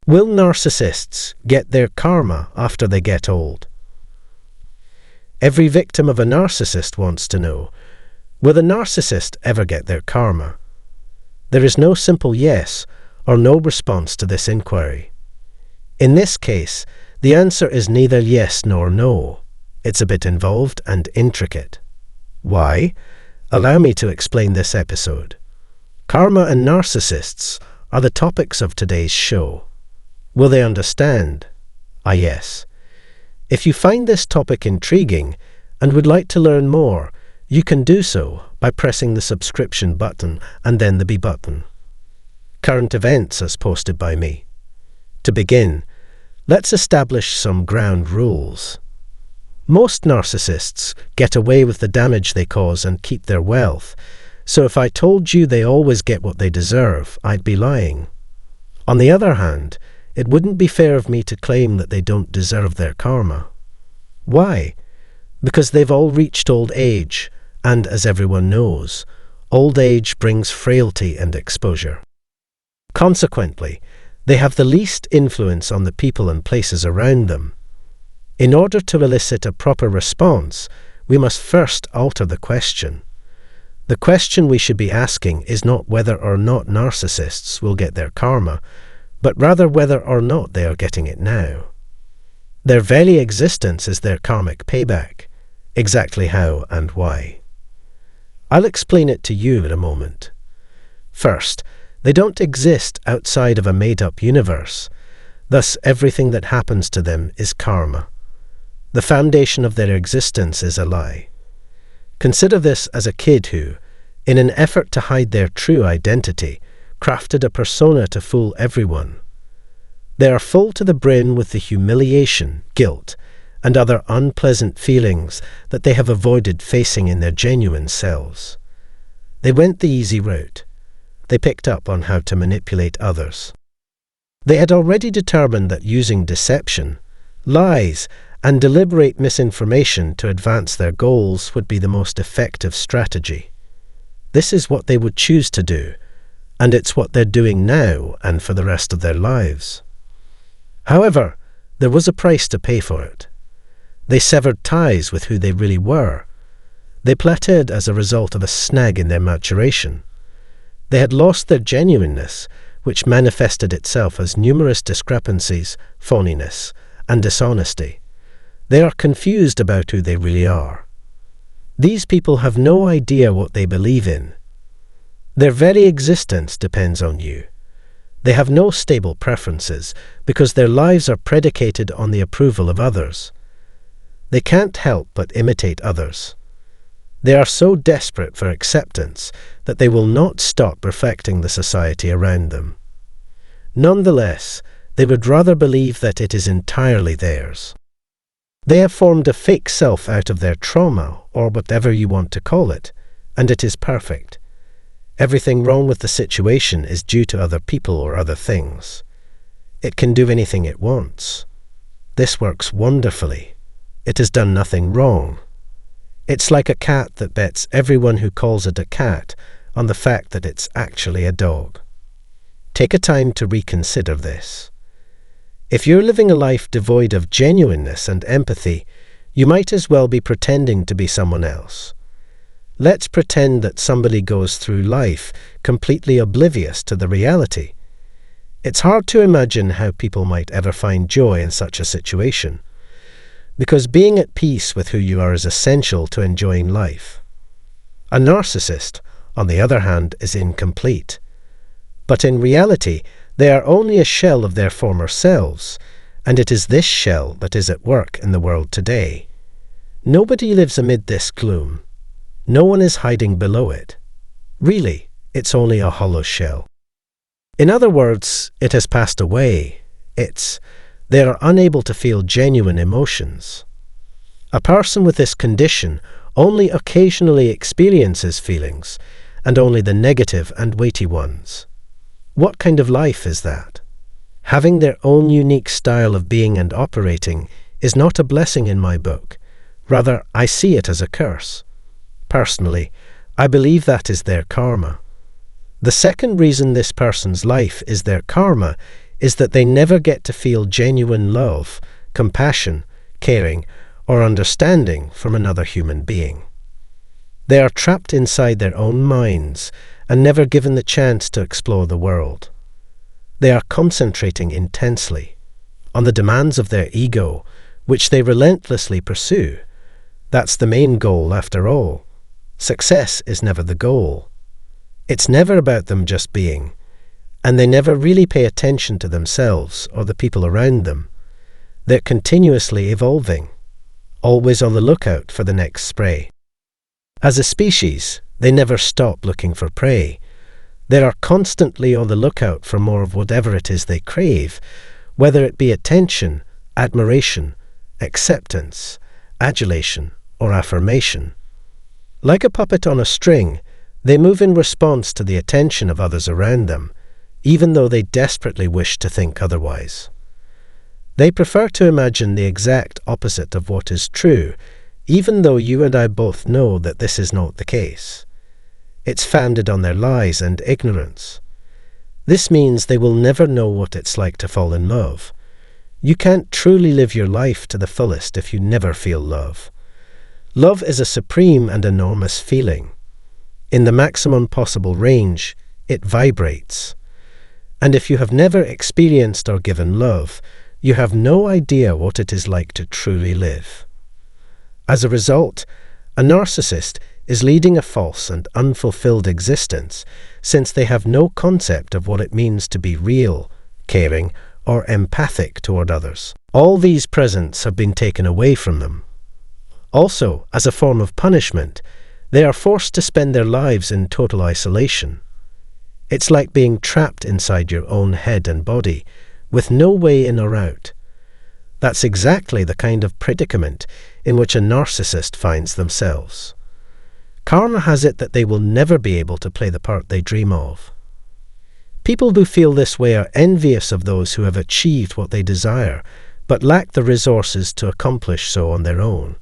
Will narcissists get their karma after they get old? Every victim of a narcissist wants to know, will a narcissist ever get their karma? There is no simple yes or no response to this inquiry. In this case, the answer is neither yes nor no. It's a bit involved and intricate. Why? Allow me to explain this episode. Karma and narcissists are the topics of today's show. Will they understand? Yes. If you find this topic intriguing and would like to learn more, you can do so by pressing the subscription button and then the B button. Current events as posted by me. To begin, let's establish some ground rules. Most narcissists get away with the damage they cause and keep their wealth, so if I told you they always get what they deserve, I'd be lying. On the other hand, it wouldn't be fair of me to claim that they don't deserve their karma. Why? Because they've all reached old age, and as everyone knows, old age brings frailty and exposure. Consequently, they have the least influence on the people and places around them. In order to elicit a proper response, we must first alter the question. The question we should be asking is not whether or not narcissists will get their karma, but rather whether or not they are getting it now. Their very existence is their karmic payback. Exactly how and why. I'll explain it to you in a moment. First, they don't exist outside of a made-up universe. Thus, everything that happens to them is karma. The foundation of their existence is a lie. Consider this as a kid who, in an effort to hide their true identity, crafted a persona to fool everyone. They are full to the brim with the humiliation, guilt, and other unpleasant feelings that they have avoided facing in their genuine selves. They went the easy route. They picked up on how to manipulate others. They had already determined that using deception, lies, and deliberate misinformation to advance their goals would be the most effective strategy. This is what they would choose to do, and it's what they're doing now and for the rest of their lives. However, there was a price to pay for it. They severed ties with who they really were. They plateaued as a result of a snag in their maturation. They had lost their genuineness, which manifested itself as numerous discrepancies, phoniness, and dishonesty. They are confused about who they really are. These people have no idea what they believe in. Their very existence depends on you. They have no stable preferences because their lives are predicated on the approval of others. They can't help but imitate others. They are so desperate for acceptance that they will not stop reflecting the society around them. Nonetheless, they would rather believe that it is entirely theirs. They have formed a fake self out of their trauma, or whatever you want to call it, and it is perfect. Everything wrong with the situation is due to other people or other things. It can do anything it wants. This works wonderfully. It has done nothing wrong. It's like a cat that bets everyone who calls it a cat on the fact that it's actually a dog. Take a time to reconsider this. If you're living a life devoid of genuineness and empathy, you might as well be pretending to be someone else. Let's pretend that somebody goes through life completely oblivious to the reality. It's hard to imagine how people might ever find joy in such a situation, because being at peace with who you are is essential to enjoying life. A narcissist, on the other hand, is incomplete. But in reality, they are only a shell of their former selves, and it is this shell that is at work in the world today. Nobody lives amid this gloom. No one is hiding below it. Really, it's only a hollow shell. In other words, it has passed away. They are unable to feel genuine emotions. A person with this condition only occasionally experiences feelings, and only the negative and weighty ones. What kind of life is that? Having their own unique style of being and operating is not a blessing in my book. Rather, I see it as a curse. Personally, I believe that is their karma. The second reason this person's life is their karma is that they never get to feel genuine love, compassion, caring, or understanding from another human being. They are trapped inside their own minds and never given the chance to explore the world. They are concentrating intensely on the demands of their ego, which they relentlessly pursue. That's the main goal after all. Success is never the goal. It's never about them just being, and they never really pay attention to themselves or the people around them. They're continuously evolving, always on the lookout for the next prey. As a species, they never stop looking for prey. They are constantly on the lookout for more of whatever it is they crave, whether it be attention, admiration, acceptance, adulation, or affirmation. Like a puppet on a string, they move in response to the attention of others around them, even though they desperately wish to think otherwise. They prefer to imagine the exact opposite of what is true, even though you and I both know that this is not the case. It's founded on their lies and ignorance. This means they will never know what it's like to fall in love. You can't truly live your life to the fullest if you never feel love. Love is a supreme and enormous feeling. In the maximum possible range, it vibrates. And if you have never experienced or given love, you have no idea what it is like to truly live. As a result, a narcissist is leading a false and unfulfilled existence, since they have no concept of what it means to be real, caring, or empathic toward others. All these presents have been taken away from them. Also, as a form of punishment, they are forced to spend their lives in total isolation. It's like being trapped inside your own head and body, with no way in or out. That's exactly the kind of predicament in which a narcissist finds themselves. Karma has it that they will never be able to play the part they dream of. People who feel this way are envious of those who have achieved what they desire, but lack the resources to accomplish so on their own.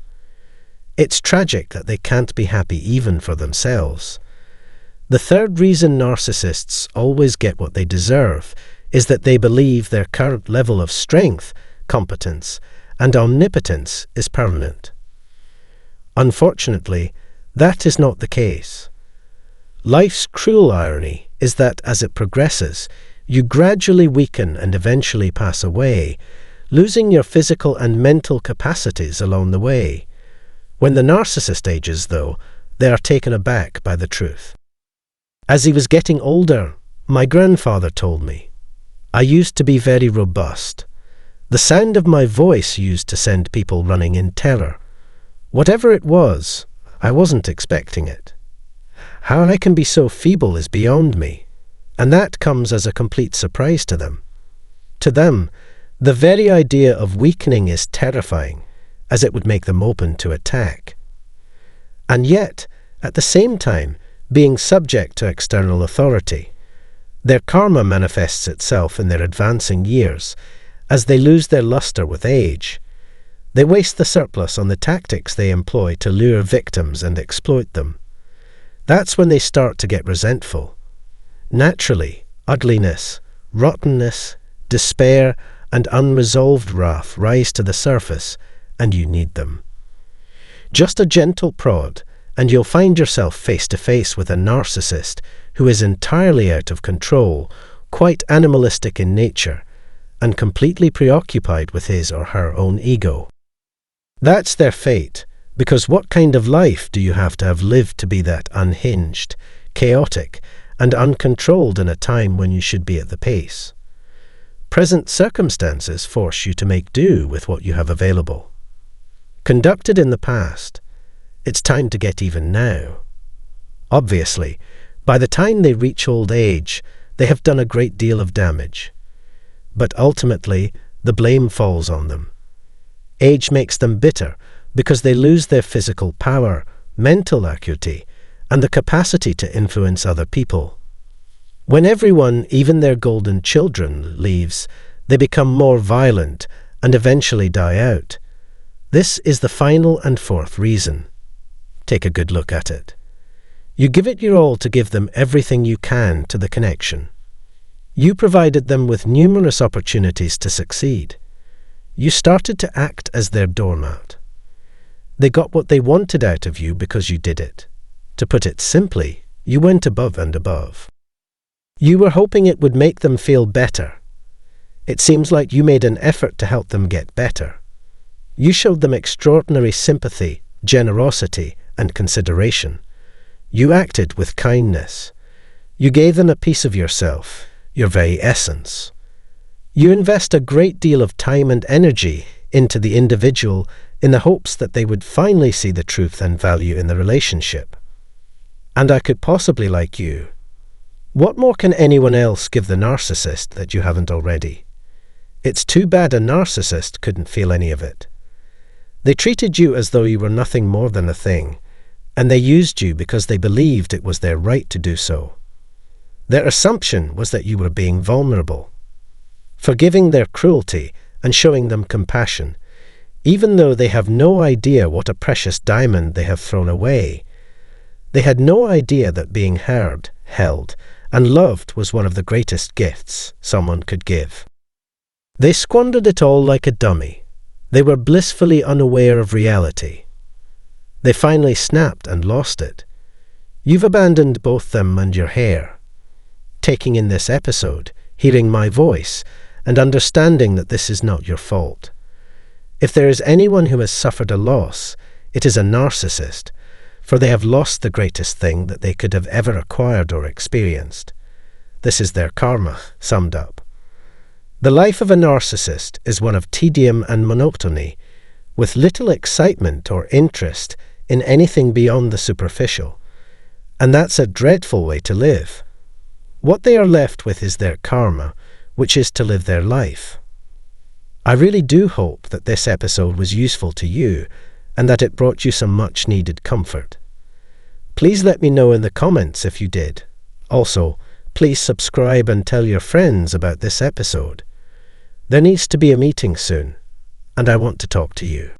It's tragic that they can't be happy even for themselves. The third reason narcissists always get what they deserve is that they believe their current level of strength, competence, and omnipotence is permanent. Unfortunately, that is not the case. Life's cruel irony is that as it progresses, you gradually weaken and eventually pass away, losing your physical and mental capacities along the way. When the narcissist ages, though, they are taken aback by the truth. As he was getting older, my grandfather told me, I used to be very robust. The sound of my voice used to send people running in terror. Whatever it was, I wasn't expecting it. How I can be so feeble is beyond me, and that comes as a complete surprise to them. To them, the very idea of weakening is terrifying, as it would make them open to attack. And yet, at the same time, being subject to external authority, their karma manifests itself in their advancing years, as they lose their luster with age. They waste the surplus on the tactics they employ to lure victims and exploit them. That's when they start to get resentful. Naturally, ugliness, rottenness, despair, and unresolved wrath rise to the surface, and you need them. Just a gentle prod, and you'll find yourself face to face with a narcissist who is entirely out of control, quite animalistic in nature, and completely preoccupied with his or her own ego. That's their fate, because what kind of life do you have to have lived to be that unhinged, chaotic, and uncontrolled in a time when you should be at the pace? Present circumstances force you to make do with what you have available. Conducted in the past, it's time to get even now. Obviously, by the time they reach old age, they have done a great deal of damage. But ultimately, the blame falls on them. Age makes them bitter because they lose their physical power, mental acuity, and the capacity to influence other people. When everyone, even their golden children, leaves, they become more violent and eventually die out. This is the final and fourth reason. Take a good look at it. You give it your all to give them everything you can to the connection. You provided them with numerous opportunities to succeed. You started to act as their doormat. They got what they wanted out of you because you did it. To put it simply, you went above and above. You were hoping it would make them feel better. It seems like you made an effort to help them get better. You showed them extraordinary sympathy, generosity, and consideration. You acted with kindness. You gave them a piece of yourself, your very essence. You invest a great deal of time and energy into the individual in the hopes that they would finally see the truth and value in the relationship. And I could possibly like you. What more can anyone else give the narcissist that you haven't already? It's too bad a narcissist couldn't feel any of it. They treated you as though you were nothing more than a thing, and they used you because they believed it was their right to do so. Their assumption was that you were being vulnerable. Forgiving their cruelty and showing them compassion, even though they have no idea what a precious diamond they have thrown away. They had no idea that being heard, held, and loved was one of the greatest gifts someone could give. They squandered it all like a dummy. They were blissfully unaware of reality. They finally snapped and lost it. You've abandoned both them and your hair. Taking in this episode, hearing my voice, and understanding that this is not your fault. If there is anyone who has suffered a loss, it is a narcissist, for they have lost the greatest thing that they could have ever acquired or experienced. This is their karma, summed up. The life of a narcissist is one of tedium and monotony, with little excitement or interest in anything beyond the superficial. And that's a dreadful way to live. What they are left with is their karma, which is to live their life. I really do hope that this episode was useful to you and that it brought you some much-needed comfort. Please let me know in the comments if you did. Also, please subscribe and tell your friends about this episode. There needs to be a meeting soon, and I want to talk to you.